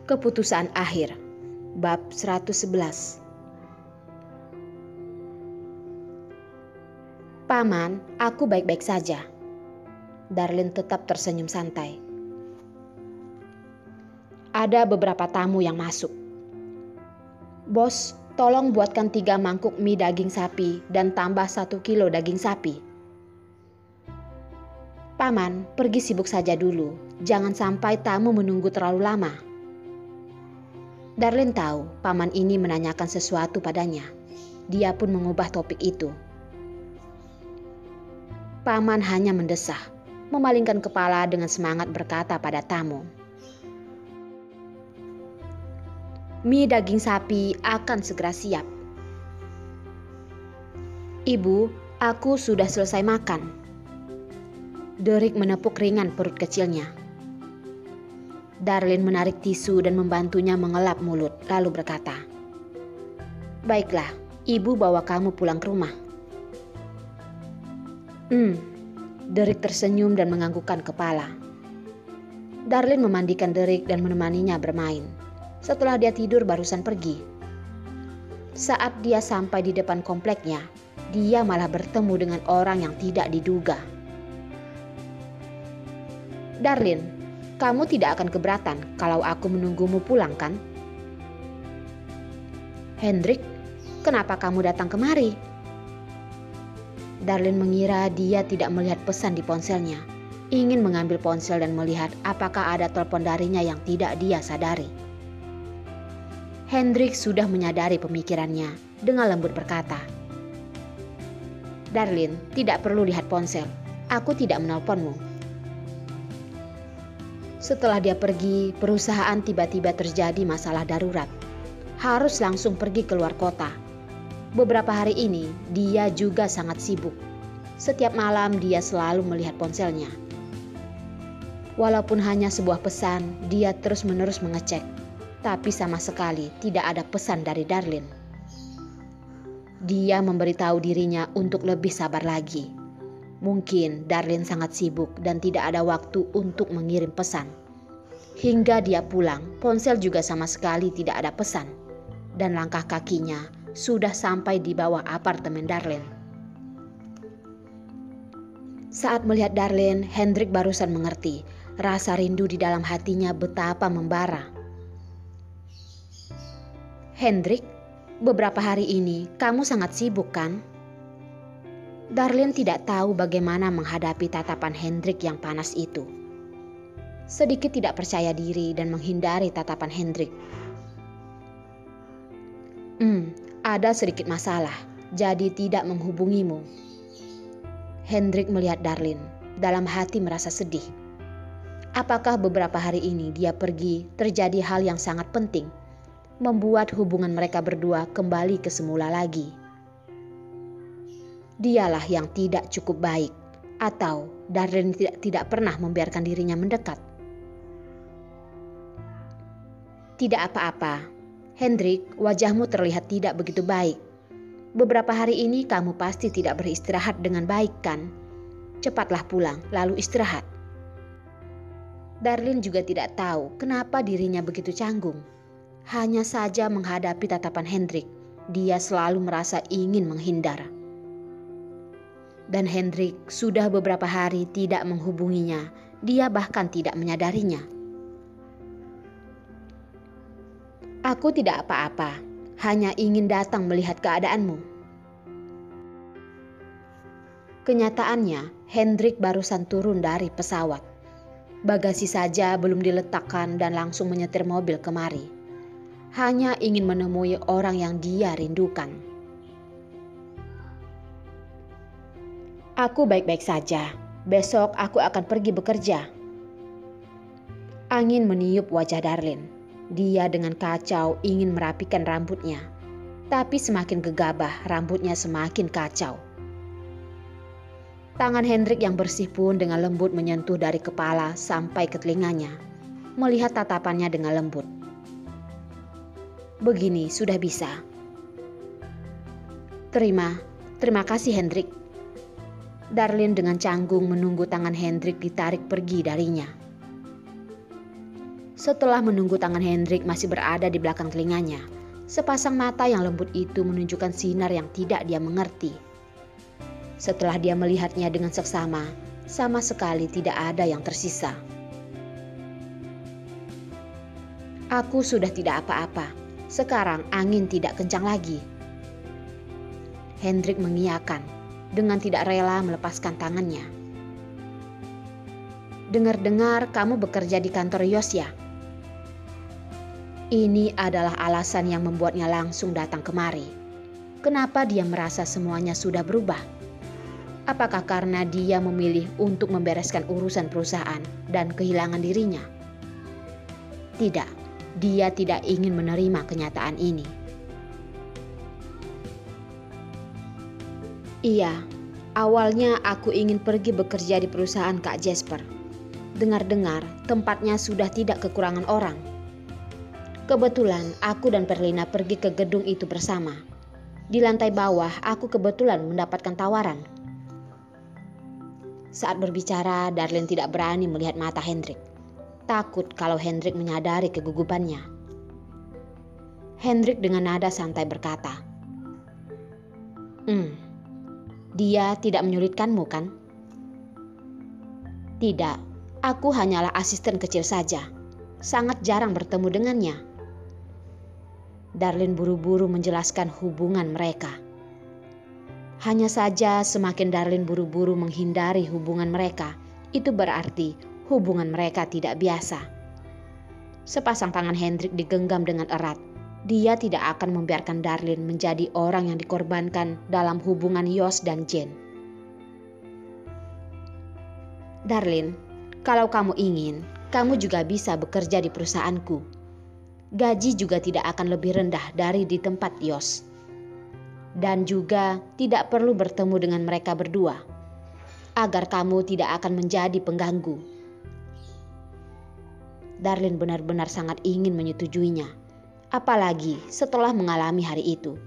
Keputusan akhir. Bab 111. Paman, aku baik-baik saja. Darlin tetap tersenyum santai. Ada beberapa tamu yang masuk. Bos, tolong buatkan 3 mangkuk mie daging sapi dan tambah 1 kilo daging sapi. Paman, pergi sibuk saja dulu. Jangan sampai tamu menunggu terlalu lama. Darlin tahu paman ini menanyakan sesuatu padanya. Dia pun mengubah topik itu. Paman hanya mendesah, memalingkan kepala dengan semangat berkata pada tamu. Mie daging sapi akan segera siap. Ibu, aku sudah selesai makan. Derek menepuk ringan perut kecilnya. Darlin menarik tisu dan membantunya mengelap mulut, lalu berkata, "Baiklah, ibu bawa kamu pulang ke rumah." Derek tersenyum dan menganggukkan kepala. Darlin memandikan Derek dan menemaninya bermain. Setelah dia tidur barusan pergi. Saat dia sampai di depan kompleknya, dia malah bertemu dengan orang yang tidak diduga. "Darlin, kamu tidak akan keberatan kalau aku menunggumu pulang, kan?" "Hendrik, kenapa kamu datang kemari?" Darlin mengira dia tidak melihat pesan di ponselnya. Ingin mengambil ponsel dan melihat apakah ada telepon darinya yang tidak dia sadari. Hendrik sudah menyadari pemikirannya. Dengan lembut berkata, "Darlin, tidak perlu lihat ponsel. Aku tidak menelponmu." Setelah dia pergi, perusahaan tiba-tiba terjadi masalah darurat. Harus langsung pergi keluar kota. Beberapa hari ini, dia juga sangat sibuk. Setiap malam dia selalu melihat ponselnya. Walaupun hanya sebuah pesan, dia terus-menerus mengecek. Tapi sama sekali tidak ada pesan dari Darlin. Dia memberitahu dirinya untuk lebih sabar lagi. Mungkin Darlin sangat sibuk dan tidak ada waktu untuk mengirim pesan. Hingga dia pulang, ponsel juga sama sekali tidak ada pesan. Dan langkah kakinya sudah sampai di bawah apartemen Darlin. Saat melihat Darlin, Hendrik barusan mengerti. Rasa rindu di dalam hatinya betapa membara. "Hendrik, beberapa hari ini kamu sangat sibuk, kan?" Darlin tidak tahu bagaimana menghadapi tatapan Hendrik yang panas itu. Sedikit tidak percaya diri dan menghindari tatapan Hendrik. Ada sedikit masalah, jadi tidak menghubungimu." Hendrik melihat Darlin, dalam hati merasa sedih. Apakah beberapa hari ini dia pergi terjadi hal yang sangat penting, membuat hubungan mereka berdua kembali ke semula lagi? Dialah yang tidak cukup baik, atau Darlin tidak pernah membiarkan dirinya mendekat? "Tidak apa-apa. Hendrik, wajahmu terlihat tidak begitu baik. Beberapa hari ini kamu pasti tidak beristirahat dengan baik, kan? Cepatlah pulang, lalu istirahat." Darlin juga tidak tahu kenapa dirinya begitu canggung. Hanya saja menghadapi tatapan Hendrik, dia selalu merasa ingin menghindar. Dan Hendrik sudah beberapa hari tidak menghubunginya, dia bahkan tidak menyadarinya. "Aku tidak apa-apa, hanya ingin datang melihat keadaanmu." Kenyataannya, Hendrik barusan turun dari pesawat. Bagasi saja belum diletakkan dan langsung menyetir mobil kemari. Hanya ingin menemui orang yang dia rindukan. "Aku baik-baik saja. Besok aku akan pergi bekerja." Angin meniup wajah Darlin. Dia dengan kacau ingin merapikan rambutnya. Tapi semakin gegabah, rambutnya semakin kacau. Tangan Hendrik yang bersih pun dengan lembut menyentuh dari kepala sampai ke telinganya. Melihat tatapannya dengan lembut. "Begini sudah bisa." Terima kasih Hendrik." Darlin dengan canggung menunggu tangan Hendrik ditarik pergi darinya. Setelah menunggu tangan Hendrik masih berada di belakang telinganya, sepasang mata yang lembut itu menunjukkan sinar yang tidak dia mengerti. Setelah dia melihatnya dengan seksama, sama sekali tidak ada yang tersisa. Aku sudah tidak apa-apa. Sekarang angin tidak kencang lagi. Hendrik mengiyakan dengan tidak rela melepaskan tangannya. Dengar-dengar kamu bekerja di kantor Yos ya? Ini adalah alasan yang membuatnya langsung datang kemari. Kenapa dia merasa semuanya sudah berubah? Apakah karena dia memilih untuk membereskan urusan perusahaan dan kehilangan dirinya? Tidak, dia tidak ingin menerima kenyataan ini. Iya, awalnya aku ingin pergi bekerja di perusahaan Kak Jasper. Dengar-dengar tempatnya sudah tidak kekurangan orang. Kebetulan aku dan Perlina pergi ke gedung itu bersama. Di lantai bawah aku kebetulan mendapatkan tawaran. Saat berbicara, Darlene tidak berani melihat mata Hendrik. Takut kalau Hendrik menyadari kegugupannya. Hendrik dengan nada santai berkata, dia tidak menyulitkanmu kan? Tidak, aku hanyalah asisten kecil saja. Sangat jarang bertemu dengannya. Darlene buru-buru menjelaskan hubungan mereka. Hanya saja semakin Darlene buru-buru menghindari hubungan mereka, itu berarti hubungan mereka tidak biasa. Sepasang tangan Hendrik digenggam dengan erat. Dia tidak akan membiarkan Darlene menjadi orang yang dikorbankan dalam hubungan Yos dan Jen. Darlene, kalau kamu ingin, kamu juga bisa bekerja di perusahaanku. Gaji juga tidak akan lebih rendah dari di tempat Yos. Dan juga tidak perlu bertemu dengan mereka berdua, agar kamu tidak akan menjadi pengganggu. Darlene benar-benar sangat ingin menyetujuinya. Apalagi setelah mengalami hari itu,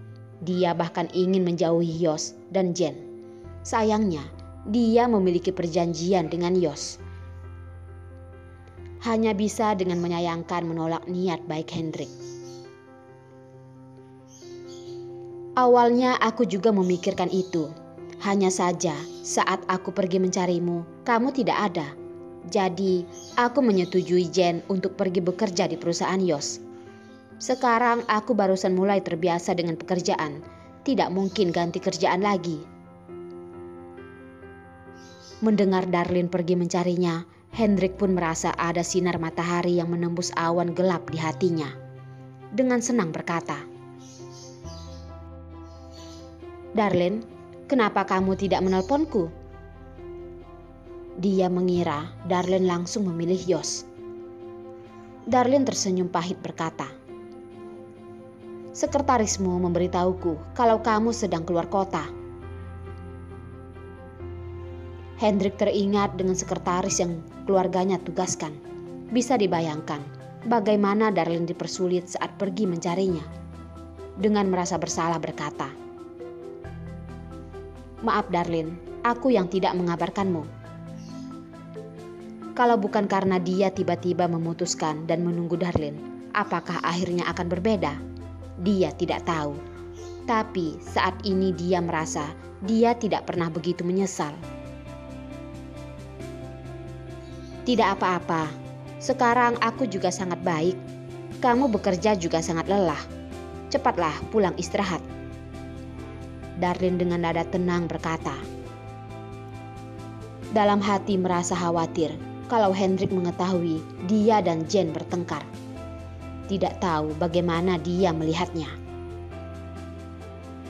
dia bahkan ingin menjauhi Yos dan Jen. Sayangnya, dia memiliki perjanjian dengan Yos. Hanya bisa dengan menyayangkan menolak niat baik Hendrik. Awalnya aku juga memikirkan itu. Hanya saja saat aku pergi mencarimu, kamu tidak ada. Jadi aku menyetujui Jen untuk pergi bekerja di perusahaan Yos. Sekarang aku barusan mulai terbiasa dengan pekerjaan. Tidak mungkin ganti kerjaan lagi. Mendengar Darlene pergi mencarinya, Hendrik pun merasa ada sinar matahari yang menembus awan gelap di hatinya. Dengan senang berkata, Darlene, kenapa kamu tidak menelponku? Dia mengira Darlene langsung memilih Yos. Darlene tersenyum pahit berkata, sekretarismu memberitahuku kalau kamu sedang keluar kota. Hendrik teringat dengan sekretaris yang keluarganya tugaskan. Bisa dibayangkan bagaimana Darlene dipersulit saat pergi mencarinya. Dengan merasa bersalah berkata, maaf Darlene, aku yang tidak mengabarkanmu. Kalau bukan karena dia tiba-tiba memutuskan dan menunggu Darlene, apakah akhirnya akan berbeda? Dia tidak tahu. Tapi saat ini dia merasa dia tidak pernah begitu menyesal. Tidak apa-apa, sekarang aku juga sangat baik. Kamu bekerja juga sangat lelah. Cepatlah pulang istirahat. Darlene dengan nada tenang berkata. Dalam hati merasa khawatir kalau Hendrik mengetahui dia dan Jen bertengkar. Tidak tahu bagaimana dia melihatnya.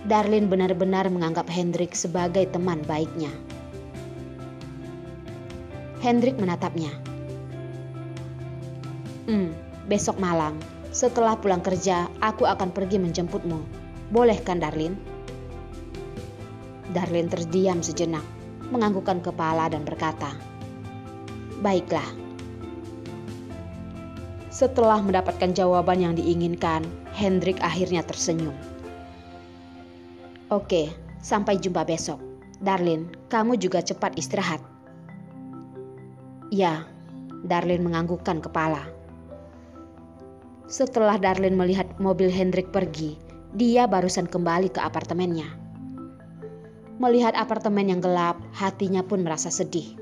Darlene benar-benar menganggap Hendrik sebagai teman baiknya. Hendrik menatapnya. Besok malam, setelah pulang kerja, aku akan pergi menjemputmu. Boleh kan Darlene? Darlene terdiam sejenak, menganggukkan kepala dan berkata, baiklah. Setelah mendapatkan jawaban yang diinginkan, Hendrik akhirnya tersenyum. Oke, sampai jumpa besok. Darlene, kamu juga cepat istirahat. Ya, Darlene menganggukkan kepala. Setelah Darlene melihat mobil Hendrik pergi, dia barusan kembali ke apartemennya. Melihat apartemen yang gelap, hatinya pun merasa sedih.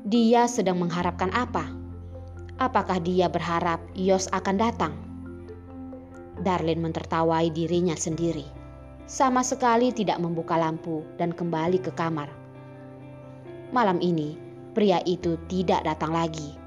Dia sedang mengharapkan apa? Apakah dia berharap Yos akan datang? Darlene mentertawai dirinya sendiri. Sama sekali tidak membuka lampu dan kembali ke kamar. Malam ini, pria itu tidak datang lagi.